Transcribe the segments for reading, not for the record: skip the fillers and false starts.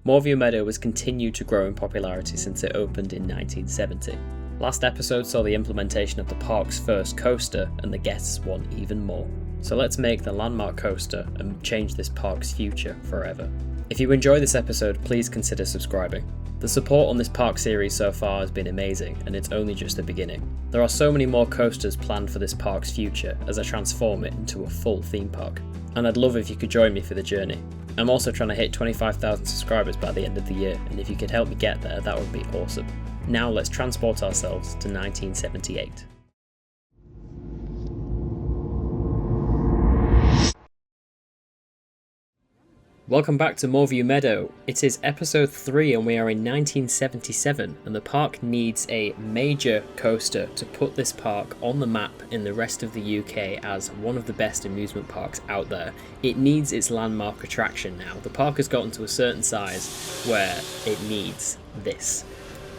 Moorview Meadow has continued to grow in popularity since it opened in 1970. Last episode saw the implementation of the park's first coaster, and the guests want even more. So let's make the landmark coaster and change this park's future forever. If you enjoy this episode, please consider subscribing. The support on this park series so far has been amazing, and it's only just the beginning. There are so many more coasters planned for this park's future as I transform it into a full theme park. And I'd love if you could join me for the journey. I'm also trying to hit 25,000 subscribers by the end of the year, and if you could help me get there, that would be awesome. Now let's transport ourselves to 1978. Welcome back to Moorview Meadow. It is episode 3 and we are in 1977, and the park needs a major coaster to put this park on the map in the rest of the UK as one of the best amusement parks out there. It needs its landmark attraction now. The park has gotten to a certain size where it needs this.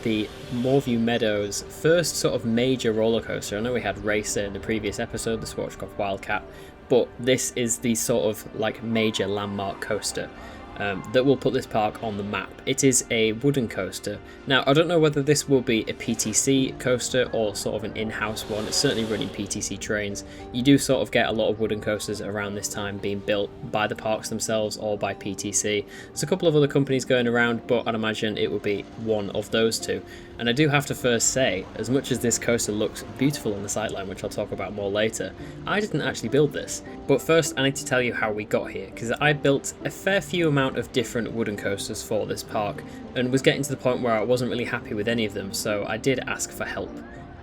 The Moorview Meadow's first sort of major roller coaster. I know we had Racer in the previous episode, the Schwarzkopf Wildcat, but this is the sort of like major landmark coaster that will put this park on the map. It is a wooden coaster. Now, I don't know whether this will be a PTC coaster or sort of an in-house one. It's certainly running PTC trains. You do sort of get a lot of wooden coasters around this time being built by the parks themselves or by PTC. There's a couple of other companies going around, but I'd imagine it would be one of those two. And I do have to first say, as much as this coaster looks beautiful on the sightline, which I'll talk about more later, I didn't actually build this. But first, I need to tell you how we got here, because I built a fair few amount of different wooden coasters for this park, and was getting to the point where I wasn't really happy with any of them, so I did ask for help.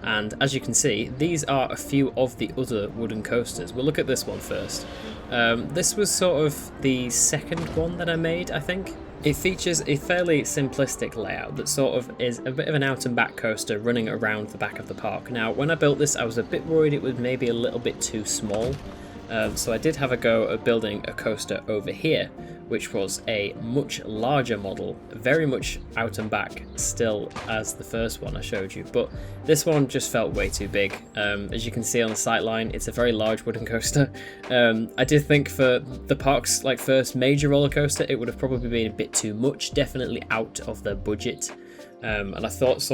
And as you can see, these are a few of the other wooden coasters. We'll look at this one first. This was sort of the second one that I made, I think. It features a fairly simplistic layout that sort of is a bit of an out and back coaster running around the back of the park. Now, when I built this, I was a bit worried it was maybe a little bit too small. So I did have a go at building a coaster over here, which was a much larger model, very much out and back still as the first one I showed you, but this one just felt way too big. As you can see on the sightline, it's a very large wooden coaster. I did think for the park's first major roller coaster, it would have probably been a bit too much, definitely out of their budget. And I thought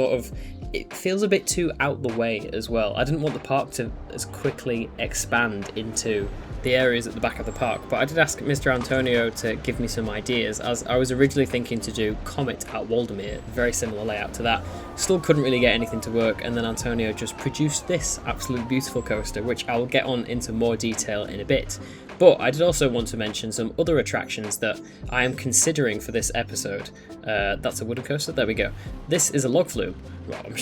it feels a bit too out the way as well. I didn't want the park to as quickly expand into the areas at the back of the park, but I did ask Mr. Antonio to give me some ideas, as I was originally thinking to do Comet at Waldermere, very similar layout to that. Still couldn't really get anything to work, and then Antonio just produced this absolutely beautiful coaster, which I'll get on into more detail in a bit. But I did also want to mention some other attractions that I am considering for this episode. That's a wooden coaster, there we go. This is a log flume. Well, I'm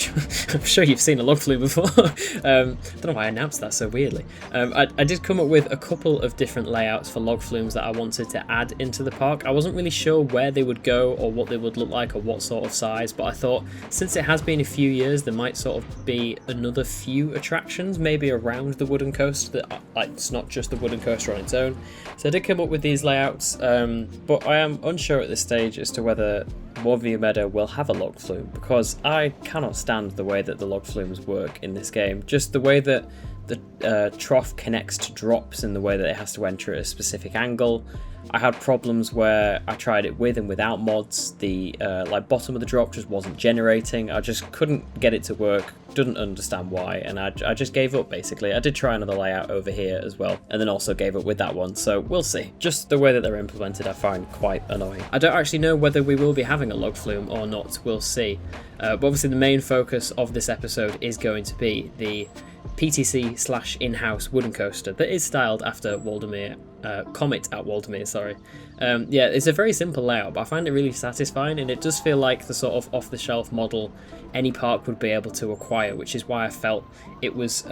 sure you've seen a log flume before. Don't know why I announced that so weirdly. I did come up with a couple of different layouts for log flumes that I wanted to add into the park. I wasn't really sure where they would go or what they would look like or what sort of size, but I thought since it has been a few years, there might sort of be another few attractions maybe around the wooden coaster that it's not just the wooden coaster on its own. So I did come up with these layouts, but I am unsure at this stage as to whether Moorview Meadow will have a log flume, because I cannot stand the way that the log flumes work in this game. Just the way that the trough connects to drops and the way that it has to enter at a specific angle. I had problems where I tried it with and without mods. The bottom of the drop just wasn't generating. I just couldn't get it to work, didn't understand why, and I just gave up basically. I did try another layout over here as well, and then also gave up with that one, so we'll see. Just the way that they're implemented I find quite annoying. I don't actually know whether we will be having a log flume or not, we'll see. But obviously the main focus of this episode is going to be the PTC/in-house wooden coaster that is styled after Waldermere, Comet at Waldermere, sorry. Yeah, it's a very simple layout, but I find it really satisfying, and it does feel like the sort of off-the-shelf model any park would be able to acquire, which is why I felt it was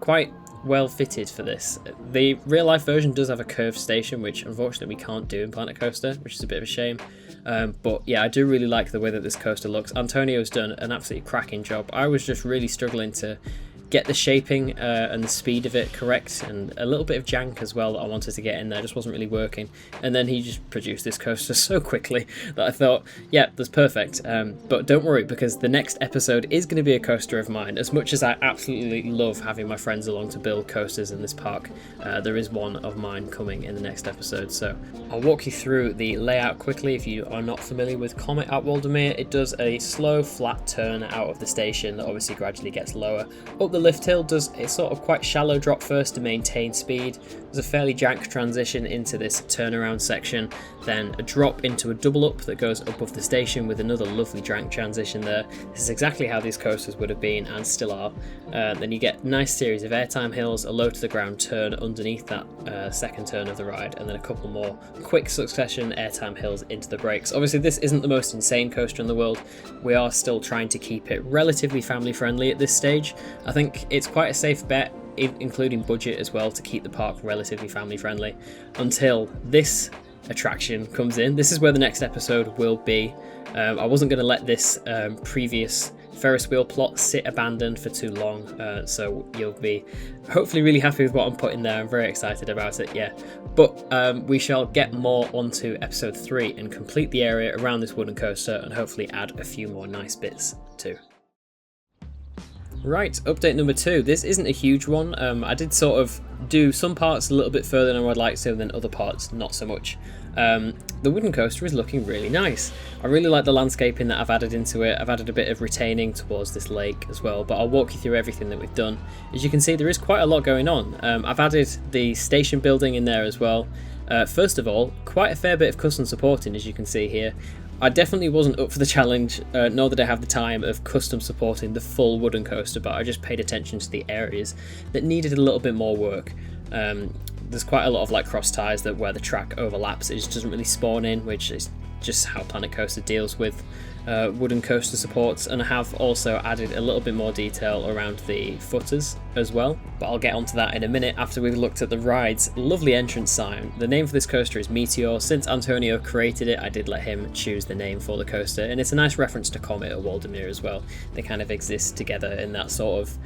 quite well fitted for this. The real-life version does have a curved station, which unfortunately we can't do in Planet Coaster, which is a bit of a shame. But yeah, I do really like the way that this coaster looks. Antonio's done an absolutely cracking job. I was just really struggling to get the shaping and the speed of it correct, and a little bit of jank as well that I wanted to get in there, just wasn't really working. And then he just produced this coaster so quickly that I thought, yeah, that's perfect. But don't worry, because the next episode is going to be a coaster of mine. As much as I absolutely love having my friends along to build coasters in this park, there is one of mine coming in the next episode. So I'll walk you through the layout quickly. If you are not familiar with Comet at Waldermere, it does a slow flat turn out of the station that obviously gradually gets lower. Up the lift hill does a sort of quite shallow drop first to maintain speed. There's a fairly jank transition into this turnaround section, then a drop into a double up that goes above the station with another lovely jank transition there. This is exactly how these coasters would have been and still are. Then you get a nice series of airtime hills, a low to the ground turn underneath that second turn of the ride, and then a couple more quick succession airtime hills into the brakes. Obviously this isn't the most insane coaster in the world. We are still trying to keep it relatively family friendly at this stage. I think it's quite a safe bet, including budget as well, to keep the park relatively family friendly until this attraction comes in. This is where the next episode will be. I wasn't going to let this previous Ferris wheel plot sit abandoned for too long, so you'll be hopefully really happy with what I'm putting there. I'm very excited about it, yeah. But we shall get more onto episode 3 and complete the area around this wooden coaster and hopefully add a few more nice bits too. Right, update number 2. This isn't a huge one. I did sort of do some parts a little bit further than I would like to, and then other parts not so much. The wooden coaster is looking really nice. I really like the landscaping that I've added into it. I've added a bit of retaining towards this lake as well, but I'll walk you through everything that we've done. As you can see, there is quite a lot going on. I've added the station building in there as well. First of all, quite a fair bit of custom supporting, as you can see here. I definitely wasn't up for the challenge, nor did I have the time of custom supporting the full wooden coaster, but I just paid attention to the areas that needed a little bit more work. There's quite a lot of like cross ties that where the track overlaps, it just doesn't really spawn in, which is just how Planet Coaster deals with wooden coaster supports. And I have also added a little bit more detail around the footers as well, but I'll get onto that in a minute after we've looked at the ride's lovely entrance sign. The name for this coaster is Meteor. Since Antonio created it, I did let him choose the name for the coaster, and it's a nice reference to Comet at Waldermere as well. They kind of exist together in that sort of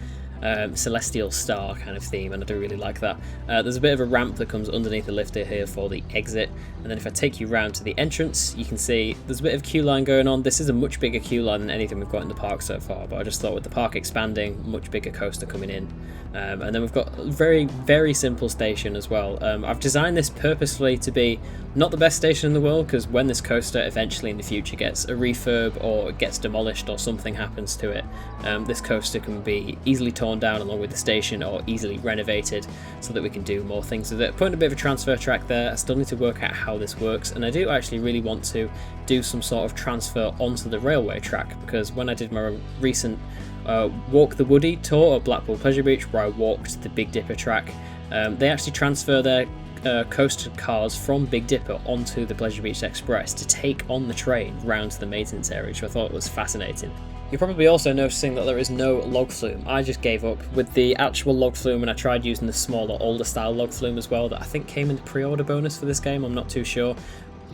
celestial star kind of theme, and I do really like that. There's a bit of a ramp that comes underneath the lifter here for the exit, and then if I take you round to the entrance, you can see there's a bit of queue line going on. This is a much bigger queue line than anything we've got in the park so far, but I just thought with the park expanding, much bigger coaster coming in. And then we've got a very, very simple station as well. I've designed this purposefully to be not the best station in the world, because when this coaster eventually in the future gets a refurb or gets demolished or something happens to it, this coaster can be easily torn down along with the station or easily renovated so that we can do more things with it. Putting a bit of a transfer track there. I still need to work out how this works, and I do actually really want to do some sort of transfer onto the railway track, because when I did my recent Walk the Woody tour at Blackpool Pleasure Beach, where I walked the Big Dipper track, they actually transfer their coaster cars from Big Dipper onto the Pleasure Beach Express to take on the train round to the maintenance area, which I thought was fascinating. You're probably also noticing that there is no log flume. I just gave up with the actual log flume, and I tried using the smaller, older style log flume as well that I think came in the pre-order bonus for this game. I'm not too sure.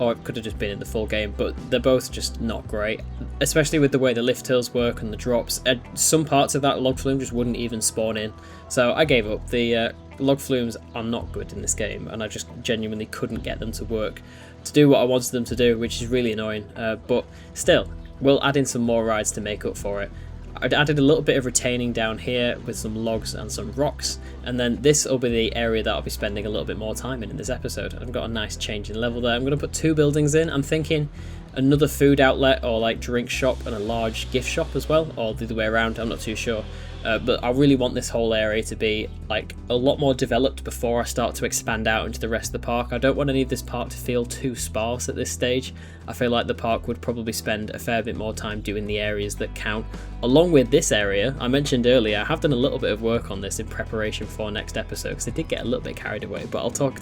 Or it could have just been in the full game, but they're both just not great, especially with the way the lift hills work and the drops. Some parts of that log flume just wouldn't even spawn in, so I gave up. The log flumes are not good in this game, and I just genuinely couldn't get them to work to do what I wanted them to do, which is really annoying, but still, we'll add in some more rides to make up for it. I'd added a little bit of retaining down here with some logs and some rocks, and then this will be the area that I'll be spending a little bit more time in this episode. I've got a nice change in level there. I'm going to put 2 buildings in. I'm thinking another food outlet or like drink shop and a large gift shop as well, or the other way around, I'm not too sure. But I really want this whole area to be like a lot more developed before I start to expand out into the rest of the park. I don't want any of this park to feel too sparse at this stage. I feel like the park would probably spend a fair bit more time doing the areas that count. Along with this area, I mentioned earlier, I have done a little bit of work on this in preparation for next episode, because I did get a little bit carried away, but I'll talk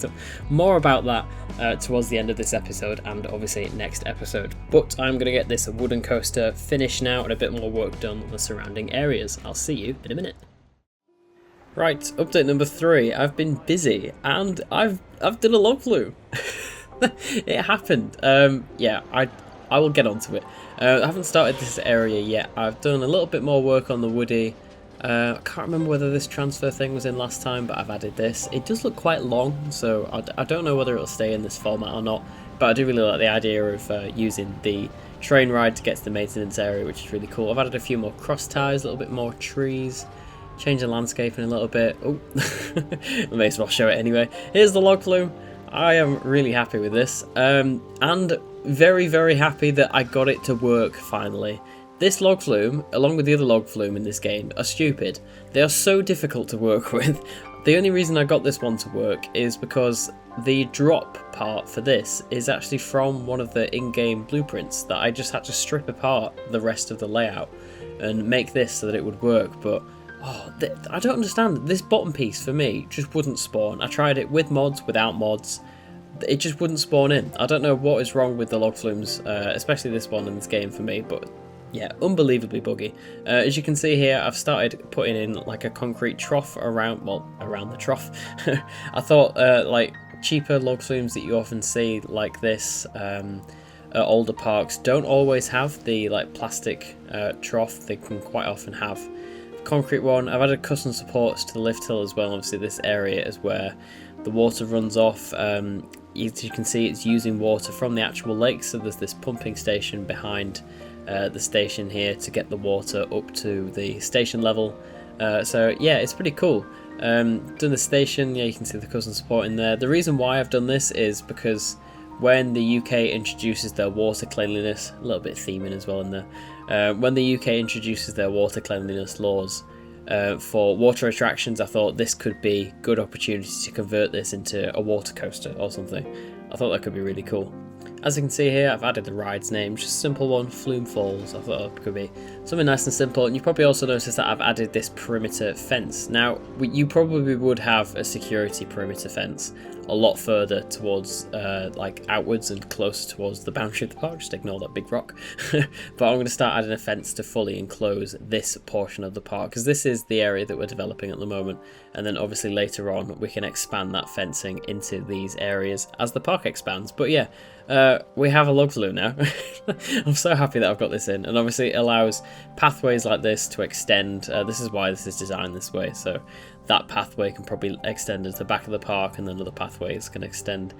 more about that towards the end of this episode and obviously next episode. But I'm going to get this wooden coaster finished now and a bit more work done on the surrounding areas. I'll see you in a minute. Right, update number 3. I've been busy and I've done a log flume. It happened. Yeah, I will get onto it. I haven't started this area yet. I've done a little bit more work on the Woody. I can't remember whether this transfer thing was in last time, but I've added this. It does look quite long, so I don't know whether it'll stay in this format or not, but I do really like the idea of using the train ride to get to the maintenance area, which is really cool. I've added a few more cross ties, a little bit more trees, change the landscaping a little bit. Oh, I may as well show it anyway. Here's the log flume. I am really happy with this, and very, very happy that I got it to work finally. This log flume, along with the other log flume in this game, are stupid. They are so difficult to work with. The only reason I got this one to work is because the drop part for this is actually from one of the in-game blueprints that I just had to strip apart the rest of the layout and make this so that it would work, but I don't understand. This bottom piece for me just wouldn't spawn. I tried it with mods, without mods. It just wouldn't spawn in. I don't know what is wrong with the log flumes, especially this one in this game for me, but yeah, unbelievably buggy. As you can see here, I've started putting in like a concrete trough around the trough. I thought like cheaper log flumes that you often see like this at older parks don't always have the like plastic trough. They can quite often have concrete one. I've added custom supports to the lift hill as well. Obviously this area is where the water runs off. As you can see, it's using water from the actual lake, so there's this pumping station behind the station here to get the water up to the station level. So yeah, it's pretty cool. Done the station, yeah, you can see the custom support in there. The reason why I've done this is because when the UK introduces their water cleanliness, a little bit theming as well in there, when the UK introduces their water cleanliness laws for water attractions, I thought this could be a good opportunity to convert this into a water coaster or something. I thought that could be really cool. As you can see here, I've added the ride's name, just a simple one, Flume Falls. I thought it could be something nice and simple. And you probably also noticed that I've added this perimeter fence. Now, you probably would have a security perimeter fence a lot further towards, like outwards and closer towards the boundary of the park. Just ignore that big rock. But I'm going to start adding a fence to fully enclose this portion of the park, because this is the area that we're developing at the moment. And then obviously later on, we can expand that fencing into these areas as the park expands. But yeah, we have a log flume now. I'm so happy that I've got this in, and obviously it allows pathways like this to extend. This is why this is designed this way, so that pathway can probably extend into the back of the park, and then other pathways can extend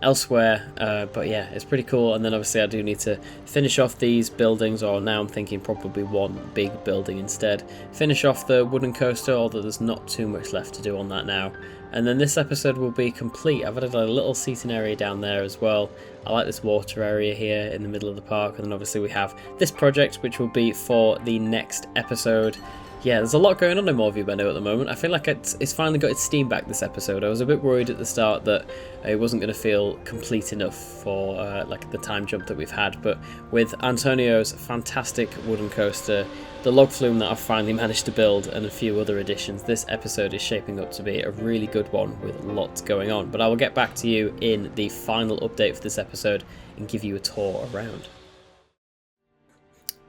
elsewhere. But yeah, it's pretty cool. And then obviously I do need to finish off these buildings, or now I'm thinking probably one big building instead. Finish off the wooden coaster, although there's not too much left to do on that now. And then this episode will be complete. I've added a little seating area down there as well. I like this water area here in the middle of the park. And then obviously we have this project, which will be for the next episode. Yeah, there's a lot going on in Moorview Meadow at the moment. I feel like it's finally got its steam back this episode. I was a bit worried at the start that it wasn't going to feel complete enough for like the time jump that we've had. But with Antonio's fantastic wooden coaster, the log flume that I've finally managed to build, and a few other additions, this episode is shaping up to be a really good one with lots going on. But I will get back to you in the final update for this episode and give you a tour around.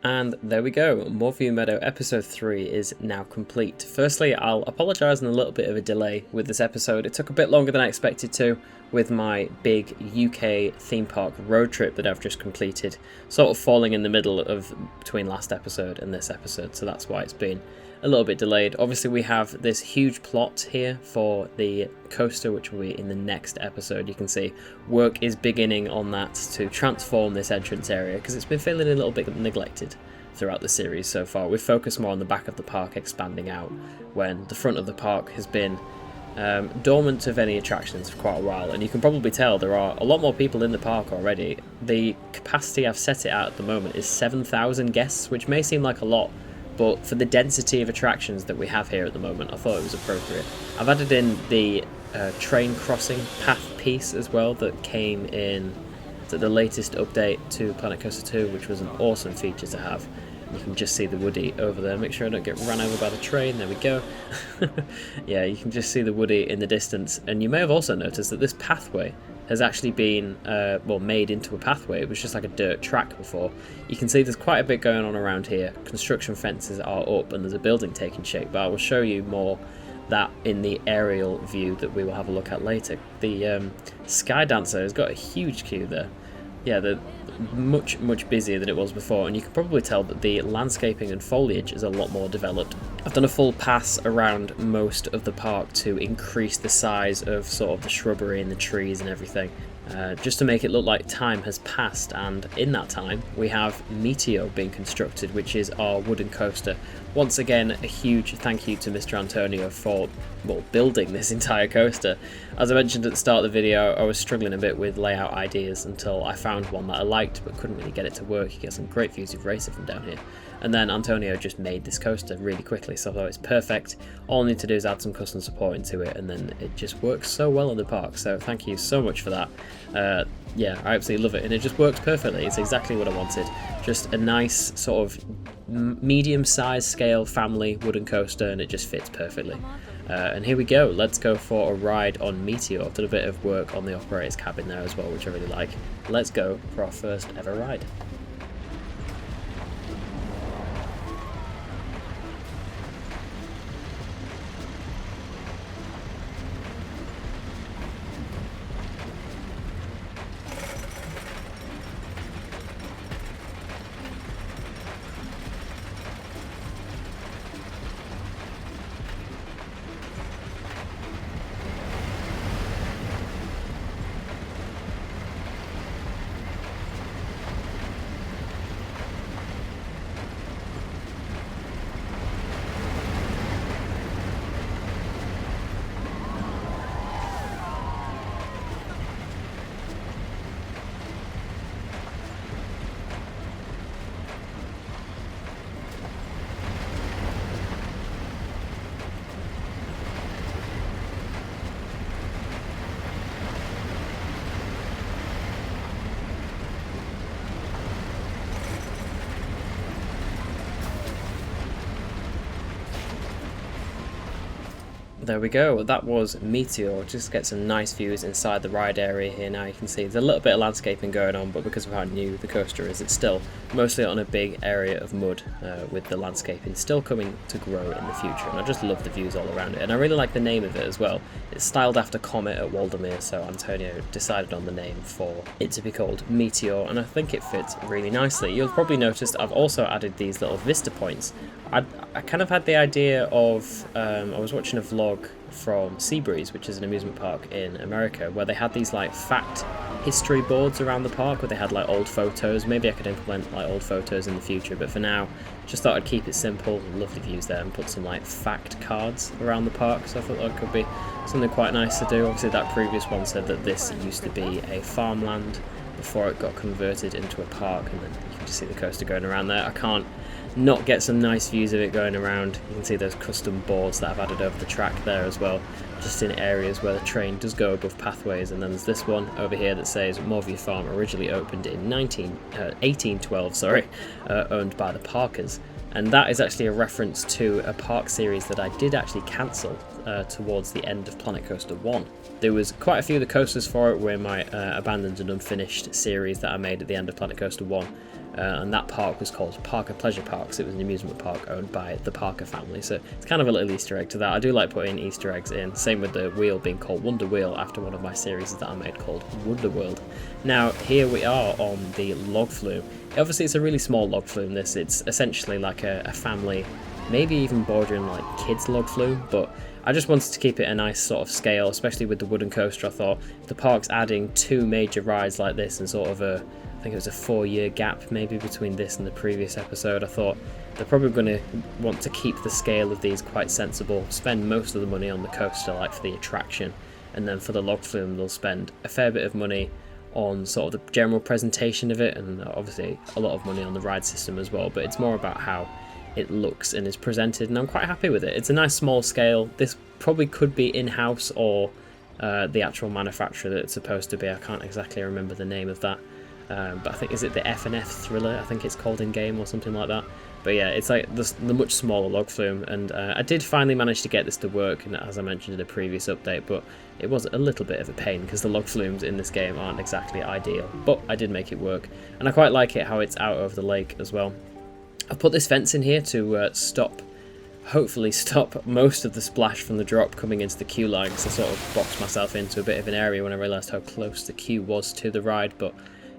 And there we go, Moorview Meadow episode 3 is now complete. Firstly, I'll apologise on a little bit of a delay with this episode. It took a bit longer than I expected to with my big UK theme park road trip that I've just completed, sort of falling in the middle of between last episode and this episode, so that's why it's been a little bit delayed. Obviously we have this huge plot here for the coaster, which will be in the next episode. You can see work is beginning on that to transform this entrance area, because it's been feeling a little bit neglected throughout the series so far. We've focused more on the back of the park expanding out, when the front of the park has been dormant of any attractions for quite a while. And you can probably tell there are a lot more people in the park already. The capacity I've set it at the moment is 7,000 guests, which may seem like a lot, but for the density of attractions that we have here at the moment, I thought it was appropriate. I've added in the train crossing path piece as well that came in the latest update to Planet Coaster 2, which was an awesome feature to have. You can just see the Woody over there. Make sure I don't get run over by the train. There we go. Yeah, you can just see the Woody in the distance. And you may have also noticed that this pathway has actually been made into a pathway. It was just like a dirt track before. You can see there's quite a bit going on around here. Construction fences are up and there's a building taking shape, but I will show you more that in the aerial view that we will have a look at later. The Sky Dancer has got a huge queue there. yeah, the much busier than it was before, and you can probably tell that the landscaping and foliage is a lot more developed. I've done a full pass around most of the park to increase the size of sort of the shrubbery and the trees and everything, just to make it look like time has passed, and in that time we have Meteor being constructed, which is our wooden coaster. Once again, a huge thank you to Mr. Antonio for, well, building this entire coaster. As I mentioned at the start of the video, I was struggling a bit with layout ideas until I found one that I liked but couldn't really get it to work. You get some great views of Racer from down here. And then Antonio just made this coaster really quickly, so I thought it's perfect. All I need to do is add some custom support into it, and then it just works so well in the park. So thank you so much for that. Yeah, I absolutely love it, and it just works perfectly. It's exactly what I wanted. Just a nice sort of medium-sized scale family wooden coaster, and it just fits perfectly. And here we go. Let's go for a ride on Meteor. I've done a bit of work on the operator's cabin there as well, which I really like. Let's go for our first ever ride. There we go, that was Meteor. Just get some nice views inside the ride area here. Now you can see there's a little bit of landscaping going on, but because of how new the coaster is, it's still mostly on a big area of mud, with the landscaping still coming to grow in the future. And I just love the views all around it, and I really like the name of it as well. It's styled after Comet at Waldermere, so Antonio decided on the name for it to be called Meteor, and I think it fits really nicely. You'll probably notice I've also added these little vista points. I kind of had the idea of, I was watching a vlog from Seabreeze, which is an amusement park in America, where they had these like fact history boards around the park where they had like old photos. Maybe I could implement like old photos in the future, but for now just thought I'd keep it simple. Lovely views there, and put some like fact cards around the park, so I thought that could be something quite nice to do. Obviously that previous one said that this used to be a farmland before it got converted into a park, and then you can just see the coaster going around there. I can't not get some nice views of it going around. You can see those custom boards that I've added over the track there as well, just in areas where the train does go above pathways. And then there's this one over here that says Moorview Farm originally opened in 1812, owned by the Parkers. And that is actually a reference to a park series that I did actually cancel towards the end of Planet Coaster 1. There was quite a few of the coasters for it were in my abandoned and unfinished series that I made at the end of Planet Coaster 1. And that park was called Parker Pleasure Parks. It was an amusement park owned by the Parker family, so it's kind of a little Easter egg to that. I do like putting Easter eggs in. Same with the wheel being called Wonder Wheel, after one of my series that I made called Wonder World. Now here we are on the log flume. Obviously it's a really small log flume. It's essentially like a family, maybe even bordering like kids log flume, but I just wanted to keep it a nice sort of scale, especially with the wooden coaster. I thought the park's adding two major rides like this and sort of I think it was a 4-year gap maybe between this and the previous episode. I thought they're probably going to want to keep the scale of these quite sensible, spend most of the money on the coaster like for the attraction, and then for the log flume they'll spend a fair bit of money on sort of the general presentation of it, and obviously a lot of money on the ride system as well, but it's more about how it looks and is presented, and I'm quite happy with it. It's a nice small scale. This probably could be in-house or the actual manufacturer that it's supposed to be. I can't exactly remember the name of that. But I think, is it the F&F Thriller, I think it's called in game, or something like that. But yeah, it's like the much smaller log flume, and I did finally manage to get this to work, and as I mentioned in a previous update, but it was a little bit of a pain because the log flumes in this game aren't exactly ideal, but I did make it work, and I quite like it how it's out over the lake as well. I've put this fence in here to hopefully stop most of the splash from the drop coming into the queue line, because I sort of boxed myself into a bit of an area when I realised how close the queue was to the ride, but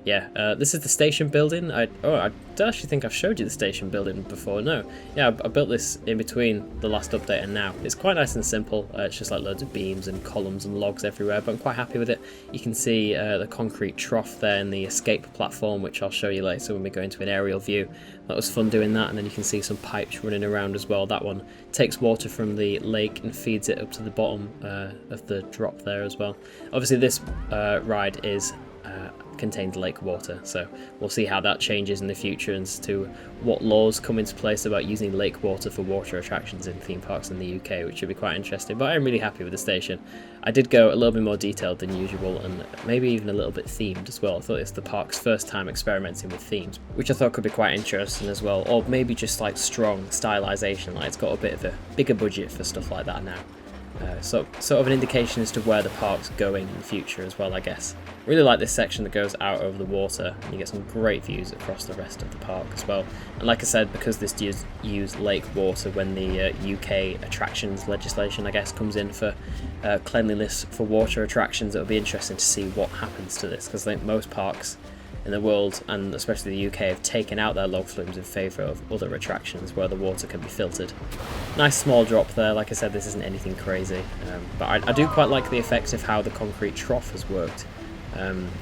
Yeah, this is the station building. I don't actually think I've showed you the station building before. No, yeah, I built this in between the last update and now. It's quite nice and simple. It's just like loads of beams and columns and logs everywhere, but I'm quite happy with it. You can see the concrete trough there and the escape platform, which I'll show you later when we go into an aerial view. That was fun doing that, and then you can see some pipes running around as well. That one takes water from the lake and feeds it up to the bottom of the drop there as well. Obviously this ride is contains lake water, so we'll see how that changes in the future as to what laws come into place about using lake water for water attractions in theme parks in the UK, which should be quite interesting. But I'm really happy with the station. I did go a little bit more detailed than usual, and maybe even a little bit themed as well. I thought it's the park's first time experimenting with themes, which I thought could be quite interesting as well, or maybe just like strong stylization, like it's got a bit of a bigger budget for stuff like that now. So sort of an indication as to where the park's going in the future as well, I guess. Really like this section that goes out over the water, and you get some great views across the rest of the park as well. And like I said, because this does use lake water when the UK attractions legislation, I guess, comes in for cleanliness for water attractions, it'll be interesting to see what happens to this, because I think most parks in the world, and especially the UK, have taken out their log flumes in favour of other attractions where the water can be filtered. Nice small drop there. Like I said, this isn't anything crazy, but I do quite like the effect of how the concrete trough has worked.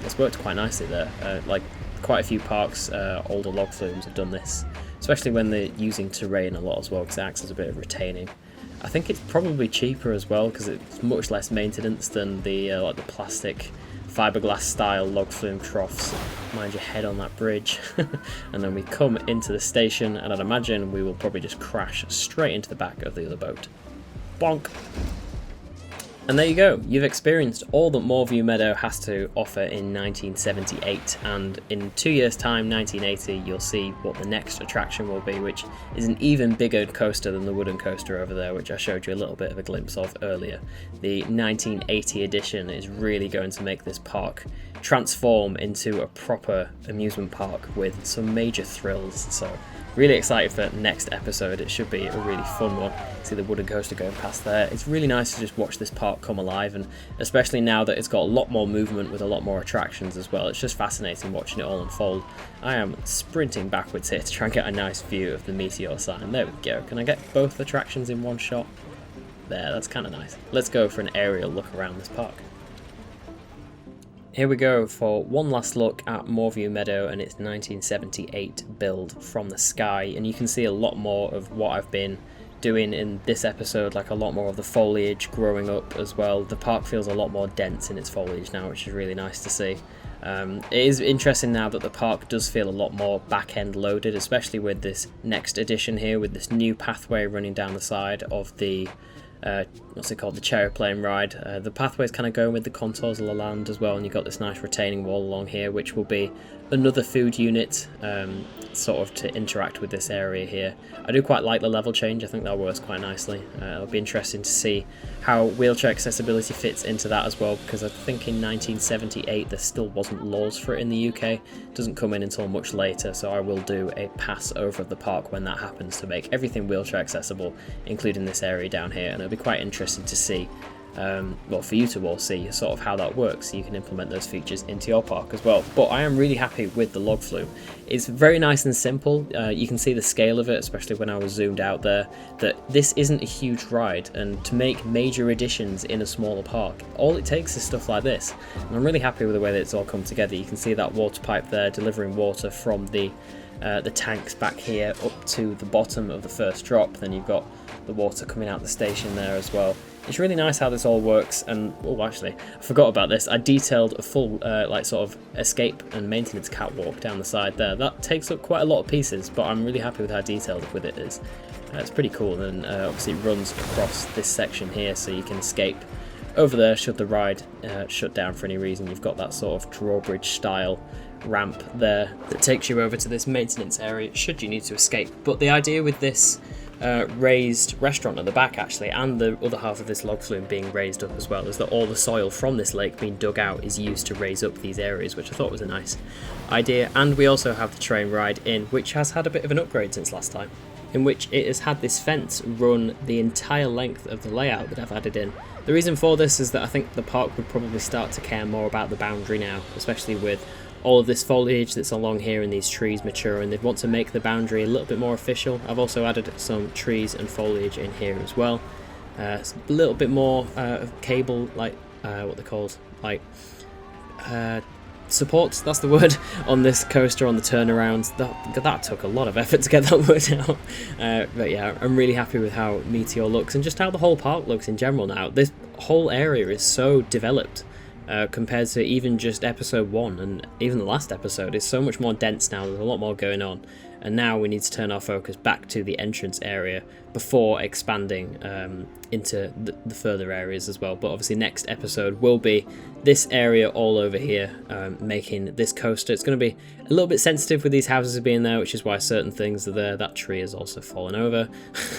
It's worked quite nicely there. Like quite a few parks, older log flumes have done this, especially when they're using terrain a lot as well, because it acts as a bit of retaining. I think it's probably cheaper as well, because it's much less maintenance than the like the plastic fiberglass style log flume troughs. Mind your head on that bridge. And then we come into the station, and I'd imagine we will probably just crash straight into the back of the other boat. Bonk! And there you go, you've experienced all that Moorview Meadow has to offer in 1978, and in 2 years' time, 1980, you'll see what the next attraction will be, which is an even bigger coaster than the wooden coaster over there, which I showed you a little bit of a glimpse of earlier. The 1980 edition is really going to make this park transform into a proper amusement park with some major thrills, so really excited for next episode. It should be a really fun one. See the wooden coaster going past there. It's really nice to just watch this park come alive, and especially now that it's got a lot more movement with a lot more attractions as well. It's just fascinating watching it all unfold. I am sprinting backwards here to try and get a nice view of the meteor sign. There we go. Can I get both attractions in one shot? There, that's kind of nice. Let's go for an aerial look around this park. Here we go for one last look at Moorview Meadow and its 1978 build from the sky, and you can see a lot more of what I've been doing in this episode, like a lot more of the foliage growing up as well. The park feels a lot more dense in its foliage now, which is really nice to see. It is interesting now that the park does feel a lot more back-end loaded, especially with this next addition here, with this new pathway running down the side of the what's it called, the cherry plane ride. The pathway's kind of going with the contours of the land as well, and you've got this nice retaining wall along here, which will be another food unit sort of to interact with this area here. I do quite like the level change. I think that works quite nicely. It'll be interesting to see how wheelchair accessibility fits into that as well, because I think in 1978 there still wasn't laws for it in the UK. It doesn't come in until much later, so I will do a pass over of the park when that happens to make everything wheelchair accessible, including this area down here, and it'll be quite interesting to see, well, for you to all see sort of how that works, so you can implement those features into your park as well. But I am really happy with the log flume. It's very nice and simple. You can see the scale of it, especially when I was zoomed out there, that this isn't a huge ride, and to make major additions in a smaller park, all it takes is stuff like this. And I'm really happy with the way that it's all come together. You can see that water pipe there delivering water from the tanks back here up to the bottom of the first drop. Then you've got the water coming out the station there as well. It's really nice how this all works. And oh, actually, I forgot about this. I detailed a full like sort of escape and maintenance catwalk down the side there. That takes up quite a lot of pieces, but I'm really happy with how detailed with it is. It's pretty cool, and obviously it runs across this section here, so you can escape over there should the ride shut down for any reason. You've got that sort of drawbridge style ramp there that takes you over to this maintenance area should you need to escape. But the idea with this raised restaurant at the back, actually, and the other half of this log flume being raised up as well, is that all the soil from this lake being dug out is used to raise up these areas, which I thought was a nice idea. And we also have the train ride in, which has had a bit of an upgrade since last time, in which it has had this fence run the entire length of the layout that I've added in. The reason for this is that I think the park would probably start to care more about the boundary now, especially with all of this foliage that's along here and these trees mature, and they want to make the boundary a little bit more official. I've also added some trees and foliage in here as well. A little bit more cable, like what they're called, like supports, that's the word, on this coaster on the turnarounds. That took a lot of effort to get that word out. But yeah, I'm really happy with how Meteor looks and just how the whole park looks in general now. This whole area is so developed compared to even just episode 1, and even the last episode is so much more dense now. There's a lot more going on, and now we need to turn our focus back to the entrance area before expanding into the further areas as well. But obviously next episode will be this area all over here, making this coaster. It's going to be a little bit sensitive with these houses being there, which is why certain things are there. That tree has also fallen over,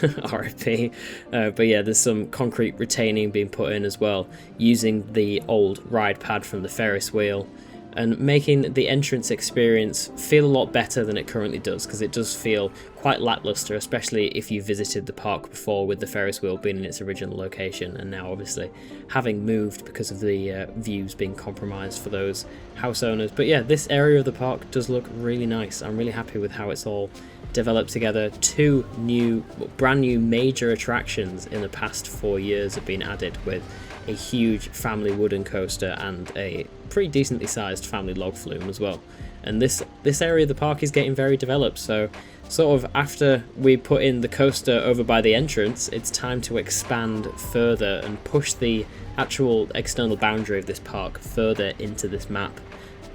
RIP. But yeah, there's some concrete retaining being put in as well, using the old ride pad from the Ferris wheel, and making the entrance experience feel a lot better than it currently does, because it does feel quite lackluster, especially if you visited the park before with the Ferris wheel being in its original location, and now obviously having moved because of the views being compromised for those house owners. But yeah, this area of the park does look really nice. I'm really happy with how it's all developed together. 2 brand new major attractions in the past 4 years have been added, with a huge family wooden coaster and a pretty decently sized family log flume as well. And this area of the park is getting very developed, so sort of after we put in the coaster over by the entrance, it's time to expand further and push the actual external boundary of this park further into this map,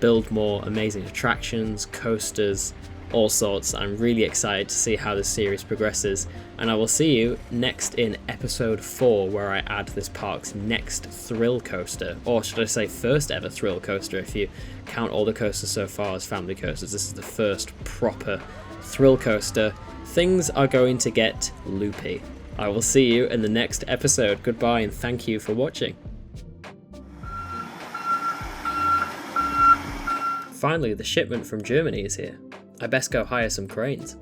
build more amazing attractions, coasters, all sorts. I'm really excited to see how this series progresses, and I will see you next in episode 4, where I add this park's next thrill coaster, or should I say first ever thrill coaster if you count all the coasters so far as family coasters. This is the first proper thrill coaster. Things are going to get loopy. I will see you in the next episode. Goodbye and thank you for watching. Finally, the shipment from Germany is here. I best go hire some cranes.